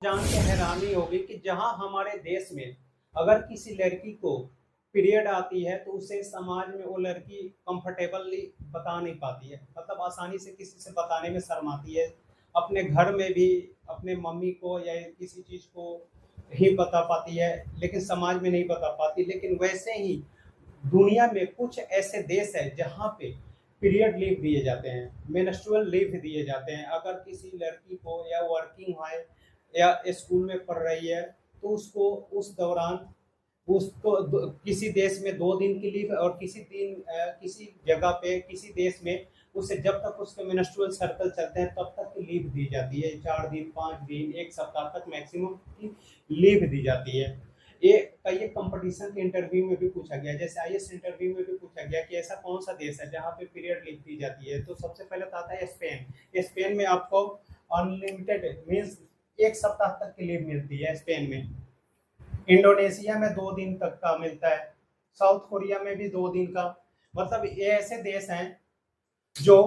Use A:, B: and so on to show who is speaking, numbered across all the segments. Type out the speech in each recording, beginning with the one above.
A: जान के हैरानी होगी कि जहाँ हमारे देश में अगर किसी लड़की को पीरियड आती है तो उसे समाज में वो लड़की कंफर्टेबली बता नहीं पाती है, मतलब आसानी से किसी से बताने में शर्माती है। अपने घर में भी अपने मम्मी को या किसी चीज़ को ही बता पाती है, लेकिन समाज में नहीं बता पाती। लेकिन वैसे ही दुनिया में कुछ ऐसे देश है जहाँ पे पीरियड लीव दिए जाते हैं, मेंस्ट्रुअल लीव दिए जाते हैं। अगर किसी लड़की को या वर्किंग है या स्कूल में पढ़ रही है तो उसको उस दौरान उसको किसी देश में 2 दिन की लीव और किसी जगह पे किसी देश में उसे जब तक उसके मेंस्ट्रुअल सर्कल चलते हैं तब तक की लीव दी जाती है। 4 दिन, 5 दिन, 1 सप्ताह तक मैक्सिमम की लीव दी जाती है। ये कंपटीशन के इंटरव्यू में भी पूछा गया, जैसे आईएएस इंटरव्यू में भी पूछा गया कि ऐसा कौन सा देश है जहाँ पे पीरियड लीव दी जाती है, तो सबसे पहले तो आता है स्पेन। स्पेन में आपको अनलिमिटेड मीन्स 1 सप्ताह तक की लीव मिलती है स्पेन में। इंडोनेशिया में 2 दिन तक का मिलता है। साउथ कोरिया में भी 2 दिन का। मतलब ये ऐसे देश हैं जो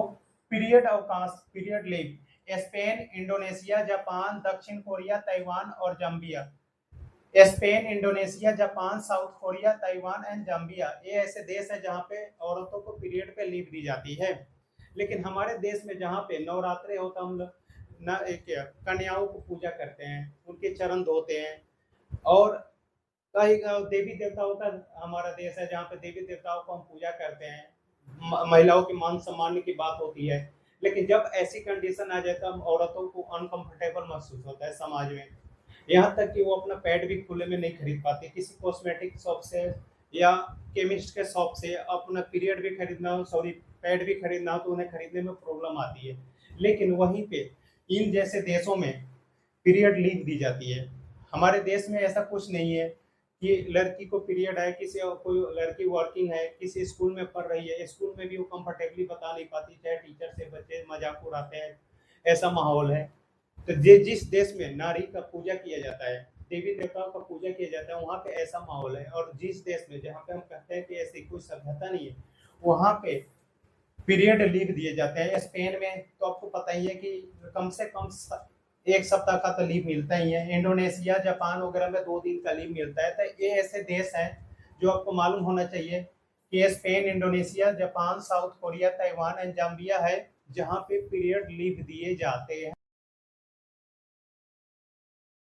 A: पीरियड अवकाश period leave, Spain, Indonesia, Japan, दक्षिण कोरिया, ताइवान और Zambia. Spain, Indonesia, Japan, south Korea, Taiwan and Zambia, ये ऐसे देश है जहाँ पे औरतों को पीरियड पे लीव दी जाती है। लेकिन हमारे देश में जहाँ पे नवरात्रे होता हम लोग न एक कन्याओं को पूजा करते हैं, उनके चरण धोते हैं। और कई देवी देवताओं का हमारा देश है जहाँ पे देवी देवताओं को हम पूजा करते हैं, महिलाओं के मान सम्मान की बात होती है। लेकिन जब ऐसी कंडीशन आ जाए तो हम औरतों को अनकंफर्टेबल महसूस होता है समाज में। यहाँ तक कि वो अपना पैड भी खुले में नहीं खरीद पाती, किसी कॉस्मेटिक शॉप से या केमिस्ट के शॉप से अपना पीरियड भी खरीदना हो, सॉरी पैड भी खरीदना हो तो उन्हें खरीदने में प्रॉब्लम आती है। लेकिन वहीं पे इन जैसे देशों में पीरियड लीव दी जाती है। हमारे देश में ऐसा कुछ नहीं है कि लड़की को पीरियड है, किसी कोई लड़की वर्किंग है, किसी स्कूल में पढ़ रही है, स्कूल में भी वो कंफर्टेबली बता नहीं पाती, चाहे टीचर से बच्चे मजाक उड़ाते हैं, ऐसा माहौल है। तो जिस देश में नारी का पूजा किया जाता है, देवी देवताओं का पूजा किया जाता है, वहाँ पे ऐसा माहौल है। और जिस देश में जहाँ पे हम कहते हैं कि ऐसी कोई सभ्यता नहीं है, वहाँ पे पीरियड लीव दिए जाते हैं। स्पेन में तो आपको पता ही है कि कम से कम 1 सप्ताह का तो लीव मिलता ही है। इंडोनेशिया, जापान वगैरह में 2 दिन का लीव मिलता है। तो ये ऐसे देश हैं जो आपको मालूम होना चाहिए कि Spain, Indonesia, Japan, south Korea, Taiwan and Zambia है जहाँ पे पीरियड लीव दिए जाते हैं।